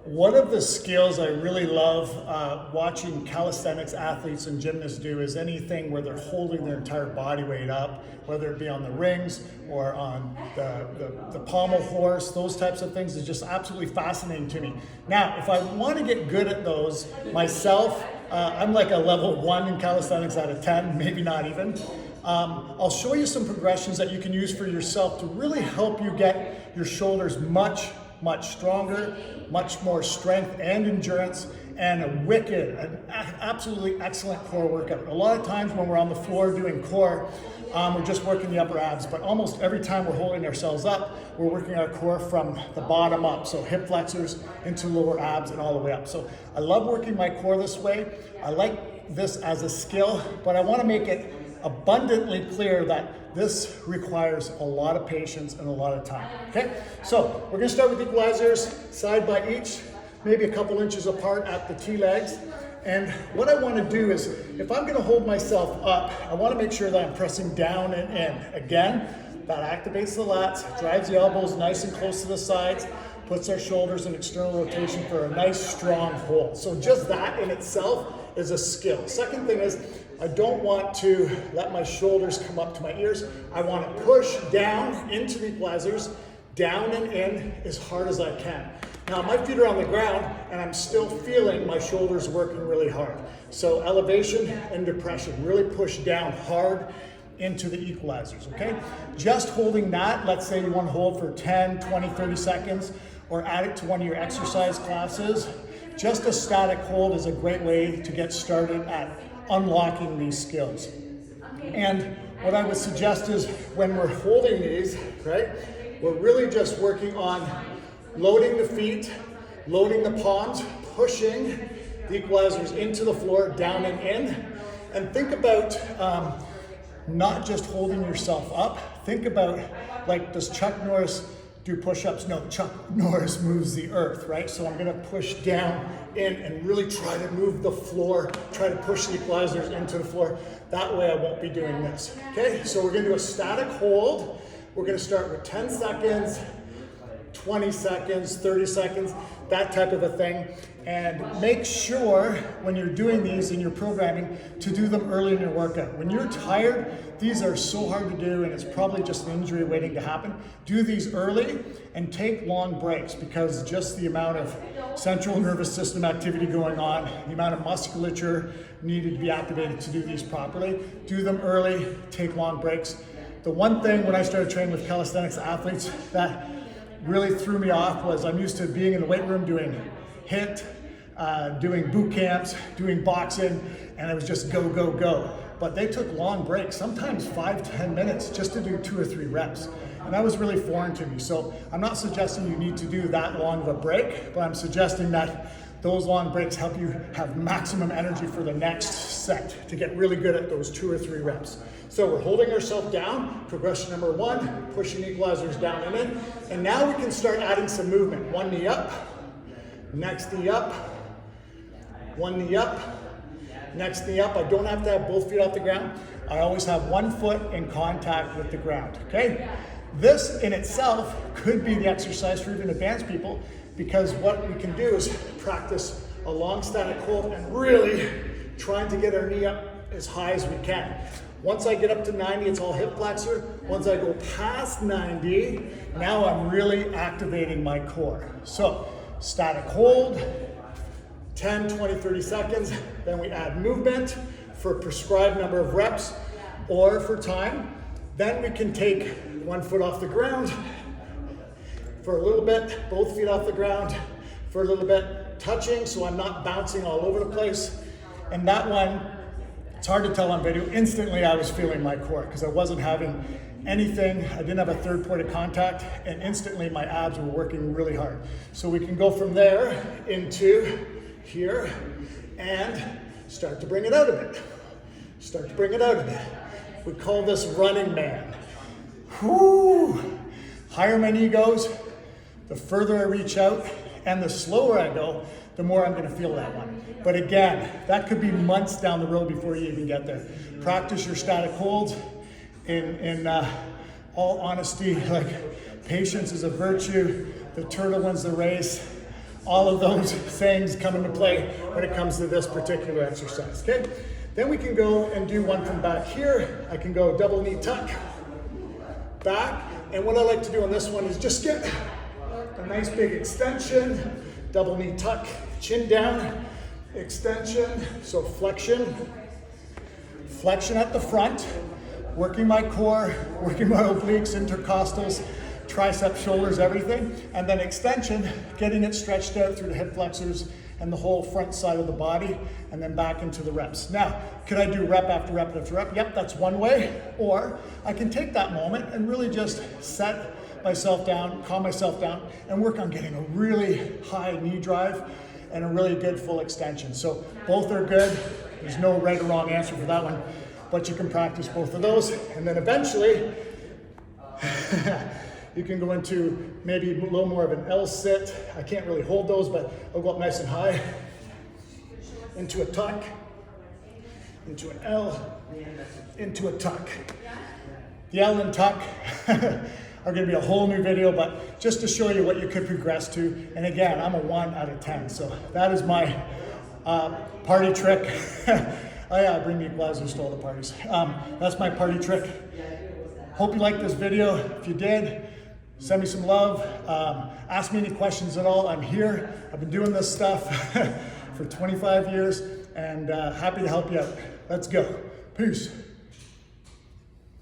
One of the skills I really love watching calisthenics athletes and gymnasts do is anything where they're holding their entire body weight up, whether it be on the rings or on the pommel horse. Those types of things is just absolutely fascinating to me. Now, if I want to get good at those myself, I'm like a level 1 in calisthenics out of 10, maybe not even. I'll show you some progressions that you can use for yourself to really help you get your shoulders much stronger, much more strength and endurance, and an absolutely excellent core workout. A lot of times when we're on the floor doing core, we're just working the upper abs, but almost every time we're holding ourselves up, we're working our core from the bottom up. So hip flexors into lower abs and all the way up. So I love working my core this way. I like this as a skill, but I want to make it abundantly clear that this requires a lot of patience and a lot of time. Okay, so we're going to start with equalizers side by each, maybe a couple inches apart at the T-legs. And what I want to do is, if I'm going to hold myself up, I want to make sure that I'm pressing down and in. Again, that activates the lats, drives the elbows nice and close to the sides, puts our shoulders in external rotation for a nice strong hold. So just that in itself is a skill. Second thing is, I don't want to let my shoulders come up to my ears. I want to push down into the equalizers, down and in as hard as I can. Now my feet are on the ground and I'm still feeling my shoulders working really hard. So elevation and depression, really push down hard into the equalizers, okay? Just holding that, let's say you want to hold for 10, 20, 30 seconds, or add it to one of your exercise classes. Just a static hold is a great way to get started at unlocking these skills. And what I would suggest is when we're holding these, right, we're really just working on loading the feet, loading the palms, pushing the equalizers into the floor, down and in. And think about not just holding yourself up. Think about, like, does Chuck Norris do push-ups? No, Chuck Norris moves the earth, right? So I'm gonna push down in and really try to move the floor, try to push the equalizers into the floor. That way I won't be doing this, okay? So we're gonna do a static hold. We're gonna start with 10 seconds, 20 seconds, 30 seconds, that type of a thing. And make sure when you're doing these in your programming to do them early in your workout. When you're tired, these are so hard to do and it's probably just an injury waiting to happen. Do these early and take long breaks, because just the amount of central nervous system activity going on, the amount of musculature needed to be activated to do these properly. Do them early, take long breaks. The one thing when I started training with calisthenics athletes that really threw me off was I'm used to being in the weight room doing HIIT, doing boot camps, doing boxing, and it was just go, go, go. But they took long breaks, sometimes 5-10 minutes just to do 2 or 3 reps. And that was really foreign to me. So I'm not suggesting you need to do that long of a break, but I'm suggesting that those long breaks help you have maximum energy for the next set to get really good at those 2 or 3 reps. So we're holding ourselves down, progression number 1, pushing equalizers down and in. And now we can start adding some movement. One knee up, next knee up, one knee up, next knee up. I don't have to have both feet off the ground. I always have one foot in contact with the ground, okay? This in itself could be the exercise for even advanced people, because what we can do is practice a long static hold and really trying to get our knee up as high as we can. Once I get up to 90, it's all hip flexor. Once I go past 90, now I'm really activating my core. So static hold, 10, 20, 30 seconds. Then we add movement for a prescribed number of reps or for time. Then we can take one foot off the ground for a little bit, both feet off the ground for a little bit, touching so I'm not bouncing all over the place. And that one, it's hard to tell on video. Instantly I was feeling my core because I wasn't having anything. I didn't have a third point of contact, and instantly my abs were working really hard. So we can go from there into here and start to bring it out a bit. Start to bring it out a bit. We call this running man. Whoo! Higher my knee goes, the further I reach out, and the slower I go, the more I'm gonna feel that one. But again, that could be months down the road before you even get there. Practice your static holds. In all honesty, like, patience is a virtue. The turtle wins the race. all of those sayings come into play when it comes to this particular exercise, okay? Then we can go and do one from back here. I can go double knee tuck, back, and what I like to do on this one is just get a nice big extension, double knee tuck, chin down, extension, so flexion at the front, working my core, working my obliques, intercostals, triceps, shoulders, everything, and then extension, getting it stretched out through the hip flexors and the whole front side of the body, and then back into the reps. Now, could I do rep after rep after rep? Yep, that's one way. Or I can take that moment and really just set myself down, calm myself down, and work on getting a really high knee drive and a really good full extension. So both are good. There's no right or wrong answer for that one, but you can practice both of those. And then eventually, you can go into maybe a little more of an L sit. I can't really hold those, but I'll go up nice and high. Into a tuck, into an L, into a tuck. The L and tuck are gonna be a whole new video, but just to show you what you could progress to. And again, I'm a 1 out of 10. So that is my party trick. Oh yeah, I bring the EQualizers to all the parties. That's my party trick. Hope you liked this video. If you did, send me some love. Ask me any questions at all. I'm here. I've been doing this stuff for 25 years and happy to help you out. Let's go. Peace.